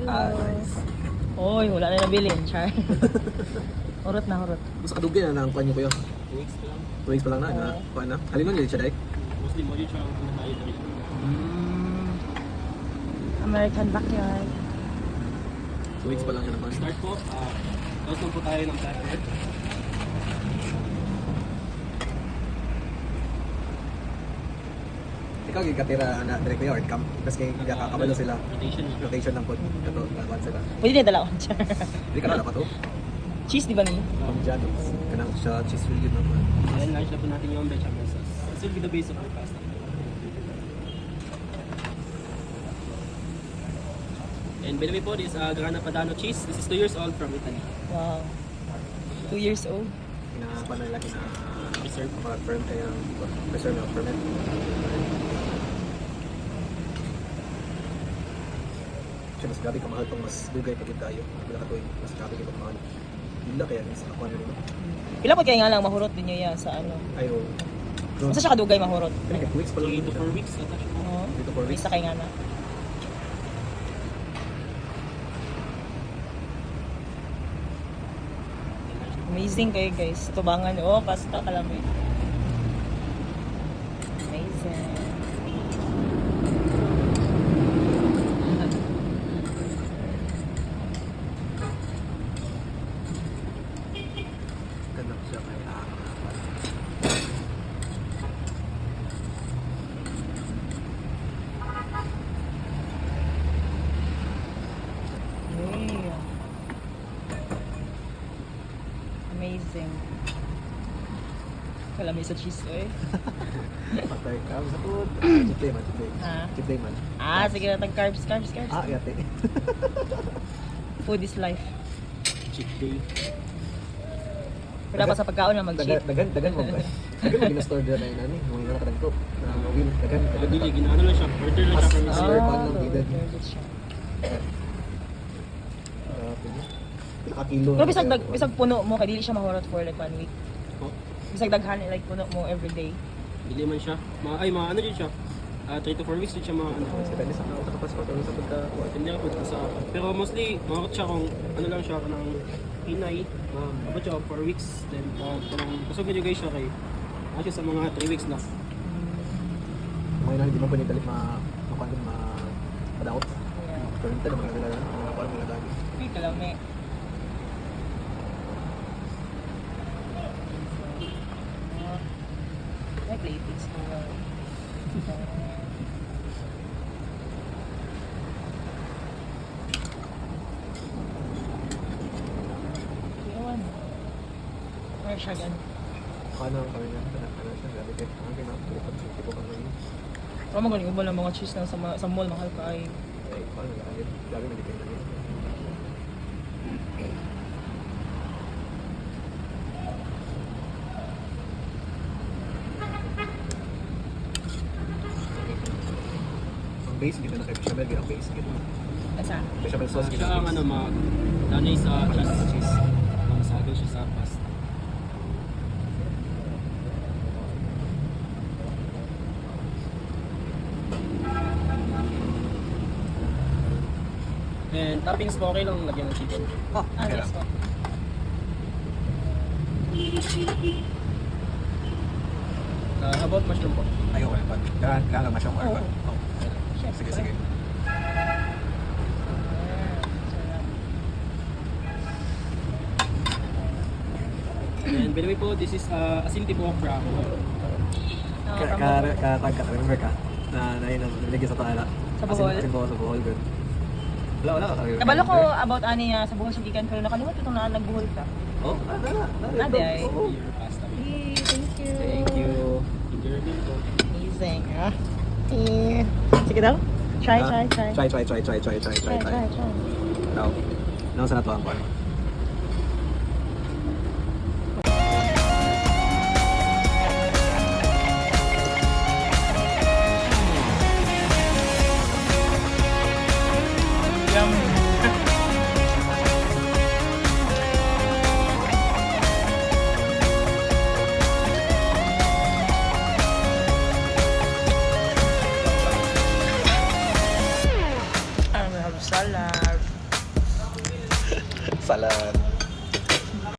Nice. Oy, wala na nabilin, Char. Hurot na, hurot. Mas kadugay na ang kwan niyo kuya. 2 weeks pa lang. 2 weeks pa lang na. Kuan na. Halinon niyo siya dai. Mostly mo yun siya ang kumakain na rin. American backyard. 2 weeks pa lang siya naman. Start po, tapos lang po tayo ng pepper. Ikaw gikatira na direct kuya or camp. Tapos kay kakabalo sila. Rotation. Rotation lang po. Ito, nagwan sila. Pwede na dala ko, Char. Hindi ka na pa to. Cheese, di ba nila? Parmigianos. Kanang siya cheese wheel yun naman. Then lunch na po natin yung bechamel sauce. This will be the base of our pasta. And by the way po, this Grana Padano cheese. This is 2 years old from Italy. Wow. 2 years old. Kinapan na nila Preserve. firm kaya preserve na ferment. Siya mas grabe kamahal pang mas dugay pagit tayo. Wala ka tuwing mas grabe kayo kamahal. Hila kaya sa ako ano rin. Pila po kaya nga lang mahurot din niya sa ano. Ayo. Masa siya kadugay mahurot? Kaya 2 weeks pa lang. 3 to 4 weeks ata siya. Oo. Dito 4 weeks. Isa kay nga na. Amazing kayo guys. Tubangan. Oh, pasta kalami. Amazing. Ganda siya kaya. Yeah. Amazing. Kalami sa cheese ko eh. Patay ka. Sa food. Chip day man. Chip day. Ah. Chip day man. Sige na tag carbs. Yate. Food is life. Cheat day. Wala pa sa pagkaon na mag-cheat. Dagan mo ba? Dagan mo ginastore dyan na yun ani. Mga nga nakadagto. Na win. Dagan. Dili, ginaano lang siya. Order lang siya from Ah. Mr. Bag ng bided. ordered siya. Nakakilo. Pero bisag puno mo, kay dili siya mahurot for like 1 week. Oh, Bisag daghan like puno mo every day. dili man siya. Mga ano din siya. 3 to 4 weeks din siya mga ano. Depende sa kapasok o sa pagka. Hindi ako sa pero mostly makakot siya kung ano lang siya kanang hinay. Abot siya 4 weeks. Then kung kusog na guys siya kay ako siya sa mga 3 weeks na. Mga nang hindi man po niya dalit madaot. Yeah. Pero hindi naman nila mga parang mga dami. Wait, kalami. May plates ko. Iwan. Or siya gan. Ano kami na ano siya grabe kay ang kinapilitan sa tipo kami. Pero magaling mo lang mga cheese na sa mall, mahal ka ay. Ay, paano na agad? Grabe man dito na. Ang base gito na kay bechamel gito ang base gito. Asa? Bechamel sauce gito. Siya ang ano danay sa cheese. Masagol siya sa pasta. And toppings po okay lang lagyan ng chicken. Oh, Ah, yes po. How about mushroom po? Ayaw wala pa. Kailangan masyong Oo. orban. Oh. Sige, sige. And by the way po, this is asin tipo crab. Remember ka? Na yun ang nilagyan sa taala. Sa Bohol? Sa Bohol, good. Wala ka. Kabalo ko about ani sa buhol sigikan pero nakalimutan itong nagbuhol ka. Oh, Nade ay. Oo. Your pasta. Hey, thank you. Thank you. Enjoy your meal po. Amazing. Sige daw. Try. Try. Daw. Ano sa nato ang pan? Yum. I'm gonna have salad. Salad.